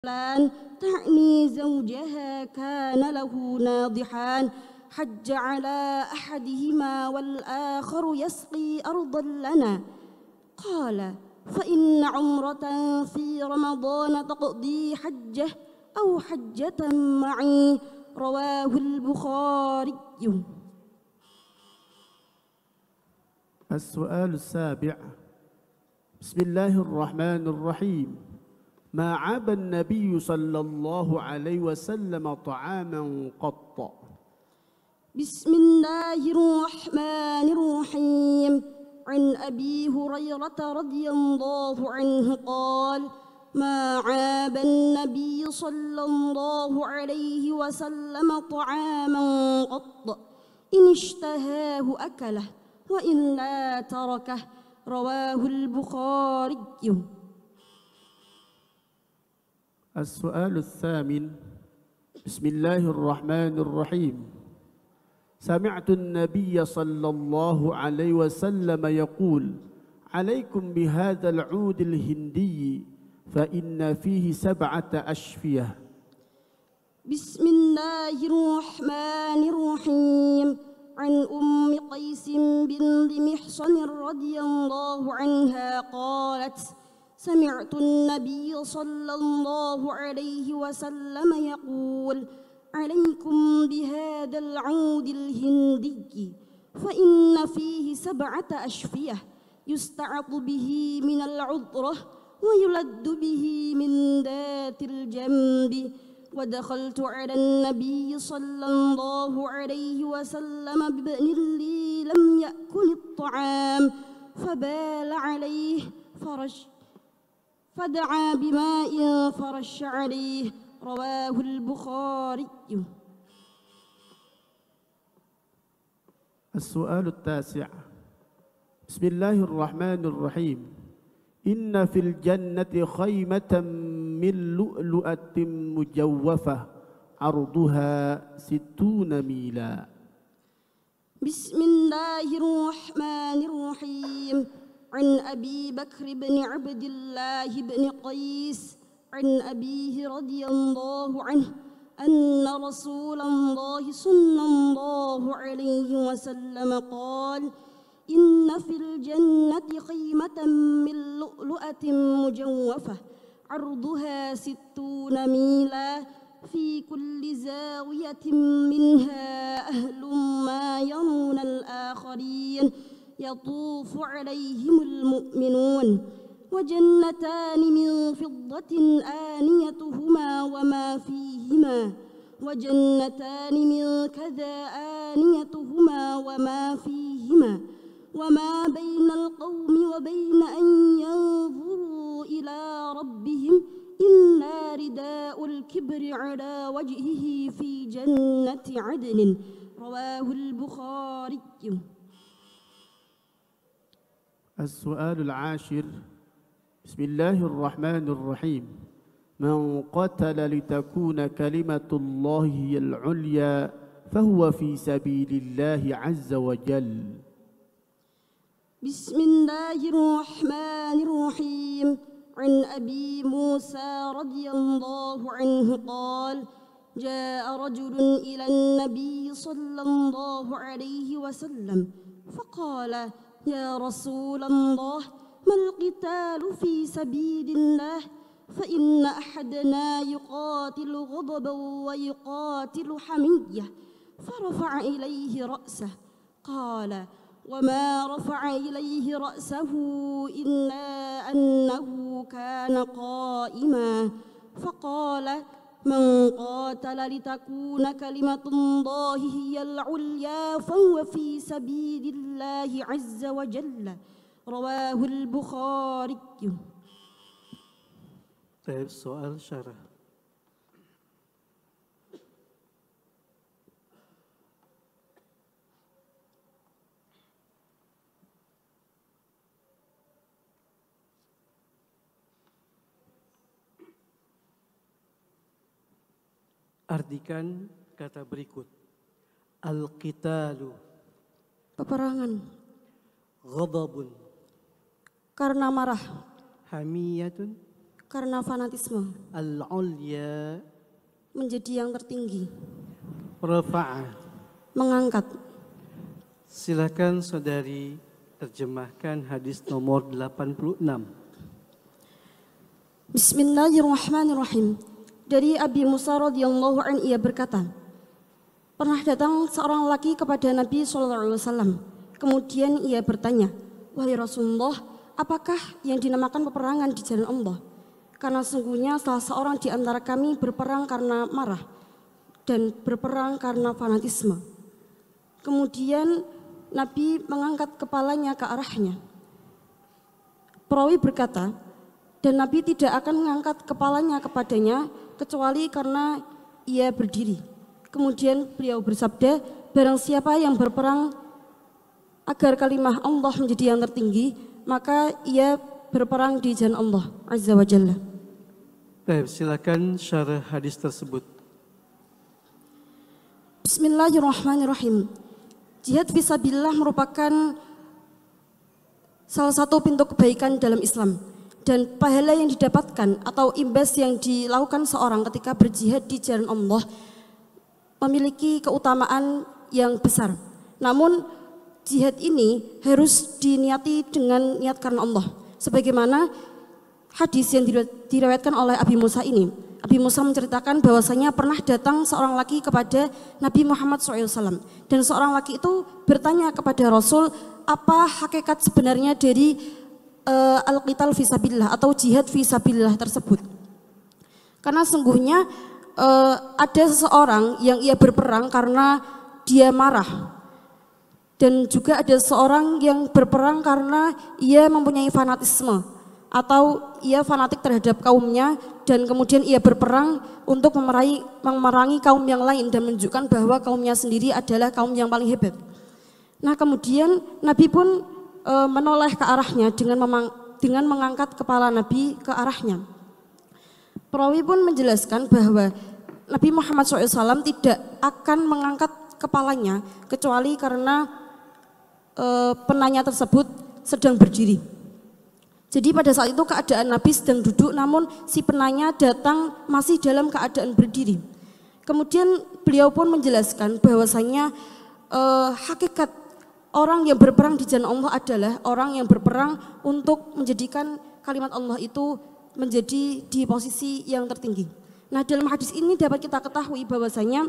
فلان تعني زوجها كان له ناضحان حج على أحدهما والآخر يسقي أرضا لنا. قال فإن عمرة في رمضان تقضي حجة أو حجة معي. رواه البخاري. السؤال السابع. بسم الله الرحمن الرحيم. ما عاب النبي صلى الله عليه وسلم طعاما قط؟ بسم الله الرحمن الرحيم. عن أبي هريرة رضي الله عنه قال ما عاب النبي صلى الله عليه وسلم طعاما قط، إن اشتهاه أكله وإلا تركه. رواه البخاري. السؤال الثامن. بسم الله الرحمن الرحيم. سمعت النبي صلى الله عليه وسلم يقول عليكم بهذا العود الهندي فإن فيه 7 أشفية. بسم الله الرحمن الرحيم. عن أم قيس بنت محصن رضي الله عنها قالت سمعت النبي صلى الله عليه وسلم يقول عليكم بهذا العود الهندي فإن فيه 7 أشفية يستعط به من العذرة ويلد به من ذات الجنب. ودخلت على النبي صلى الله عليه وسلم بابن لي لم يأكل الطعام فبال عليه فدعا بماء فرش عليه. رواه البخاري. السؤال التاسع. بسم الله الرحمن الرحيم. إن في الجنة خيمة من لؤلؤة مجوفة عرضها 60 ميلا. بسم الله الرحمن الرحيم. عن أبي بكر بن عبد الله بن قيس عن أبيه رضي الله عنه أن رسول الله صلى الله عليه وسلم قال إن في الجنة خيمة من لؤلؤة مجوفة عرضها 60 ميلا في كل زاوية منها أهل ما يرون الآخرين يطوف عليهم المؤمنون. وجنتان من فضة آنيتهما وما فيهما وجنتان من كذا آنيتهما وما فيهما وما بين القوم وبين أن ينظروا إلى ربهم إلا رداء الكبر على وجهه في جنة عدن. رواه البخاري. السؤال العاشر. بسم الله الرحمن الرحيم. من قتل لتكون كلمة الله هي العليا فهو في سبيل الله عز وجل. بسم الله الرحمن الرحيم. عن أبي موسى رضي الله عنه قال جاء رجل إلى النبي صلى الله عليه وسلم فقال يا رسول الله ما القتال في سبيل الله؟ فإن أحدنا يقاتل غضبا ويقاتل حمية. فرفع إليه رأسه. قال وما رفع إليه رأسه إلا أنه كان قائما. فقال من قاتل لتكون كلمة الله هي العليا فهو في سبيل الله عز وجل. رواه البخاري. طيب سؤال شرح. Artikan kata berikut. Al-qitalu, peperangan, ghadabun, karena marah, hamiyatun, Karena fanatisme. Al-ulya. Menjadi yang tertinggi. Rafa'a. Mengangkat. Silakan saudari terjemahkan hadis nomor 86. Bismillahirrahmanirrahim. Dari Abi Musa radhiyallahu anhu ia berkata, pernah datang seorang laki kepada Nabi SAW. Kemudian ia bertanya, wahai Rasulullah, apakah yang dinamakan peperangan di jalan Allah? Karena sungguhnya salah seorang di antara kami berperang karena marah dan berperang karena fanatisme. Kemudian Nabi mengangkat kepalanya ke arahnya. Perawi berkata, dan Nabi tidak akan mengangkat kepalanya kepadanya kecuali karena ia berdiri. Kemudian beliau bersabda, barang siapa yang berperang agar kalimah Allah menjadi yang tertinggi, maka ia berperang di jalan Allah Azza wa Jalla. Baik, silakan syarah hadis tersebut. Bismillahirrahmanirrahim. Jihad fisabilillah merupakan salah satu pintu kebaikan dalam Islam. Dan pahala yang didapatkan atau imbas yang dilakukan seorang ketika berjihad di jalan Allah memiliki keutamaan yang besar. Namun jihad ini harus diniati dengan niat karena Allah. Sebagaimana hadis yang diriwayatkan oleh Abi Musa ini. Abi Musa menceritakan bahwasanya pernah datang seorang laki kepada Nabi Muhammad SAW. Dan seorang laki itu bertanya kepada Rasul, apa hakikat sebenarnya dari al-qital fisabilillah atau jihad fisabilillah tersebut. Karena sungguhnya ada seseorang yang ia berperang karena dia marah. Dan juga ada seorang yang berperang karena ia mempunyai fanatisme atau ia fanatik terhadap kaumnya dan kemudian ia berperang untuk memerangi kaum yang lain dan menunjukkan bahwa kaumnya sendiri adalah kaum yang paling hebat. Nah, kemudian Nabi pun menoleh ke arahnya dengan mengangkat kepala Nabi ke arahnya. Perawi pun menjelaskan bahwa Nabi Muhammad SAW tidak akan mengangkat kepalanya kecuali karena penanya tersebut sedang berdiri. Jadi pada saat itu keadaan Nabi sedang duduk, namun si penanya datang masih dalam keadaan berdiri. Kemudian beliau pun menjelaskan bahwasanya hakikat orang yang berperang di jalan Allah adalah orang yang berperang untuk menjadikan kalimat Allah itu menjadi di posisi yang tertinggi. Nah, dalam hadis ini dapat kita ketahui bahwasanya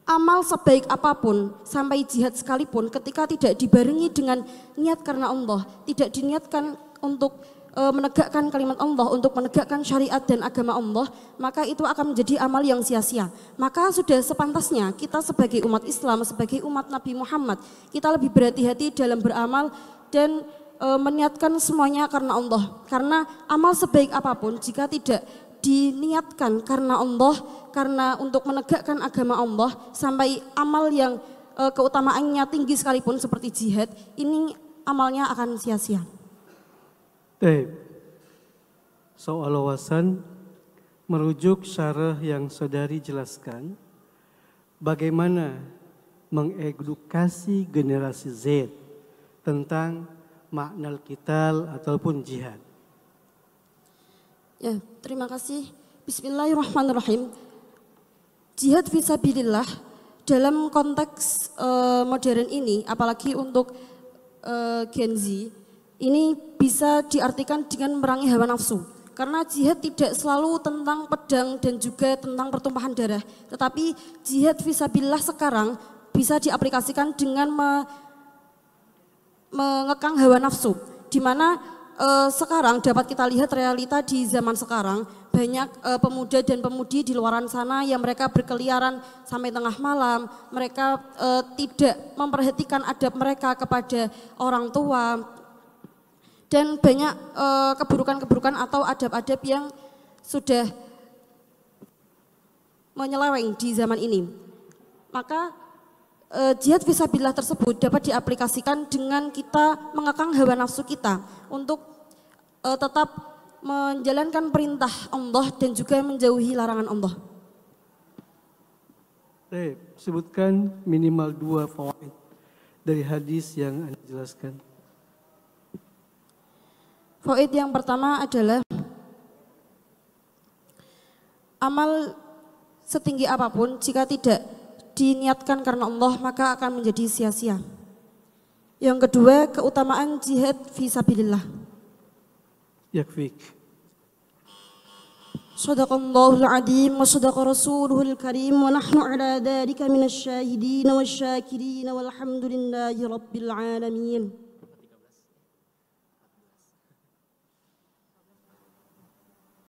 amal sebaik apapun sampai jihad sekalipun ketika tidak dibarengi dengan niat karena Allah, tidak diniatkan untuk menegakkan kalimat Allah, untuk menegakkan syariat dan agama Allah, maka itu akan menjadi amal yang sia-sia. Maka sudah sepantasnya kita sebagai umat Islam, sebagai umat Nabi Muhammad, kita lebih berhati-hati dalam beramal dan meniatkan semuanya karena Allah. Karena amal sebaik apapun jika tidak diniatkan karena Allah, karena untuk menegakkan agama Allah, sampai amal yang keutamaannya tinggi sekalipun seperti jihad, ini amalnya akan sia-sia. Baik, soal wawasan merujuk syarah yang saudari jelaskan, bagaimana mengedukasi generasi Z tentang makna qital ataupun jihad. Ya, terima kasih. Bismillahirrahmanirrahim. Jihad fisabilillah dalam konteks modern ini, apalagi untuk Gen Z, ini bisa diartikan dengan memerangi hawa nafsu. Karena jihad tidak selalu tentang pedang dan juga tentang pertumpahan darah. Tetapi jihad fisabilillah sekarang bisa diaplikasikan dengan mengekang hawa nafsu. Di mana sekarang dapat kita lihat realita di zaman sekarang, banyak pemuda dan pemudi di luaran sana yang mereka berkeliaran sampai tengah malam. Mereka tidak memperhatikan adab mereka kepada orang tua. Dan banyak keburukan-keburukan atau adab-adab yang sudah menyeleweng di zaman ini. Maka jihad fisabilillah tersebut dapat diaplikasikan dengan kita mengekang hawa nafsu kita untuk tetap menjalankan perintah Allah dan juga menjauhi larangan Allah. Baik, sebutkan minimal 2 fawaid dari hadis yang Anda jelaskan. Fawaid yang pertama adalah amal setinggi apapun jika tidak diniatkan karena Allah maka akan menjadi sia-sia. Yang kedua, keutamaan jihad fisabilillah. Yakfik. Sadaqallahul adzim wa sadaqa rasuluhul karim wa nahnu ala dzalika minasy syahidin wasyakirina walhamdulillahi rabbil alamin.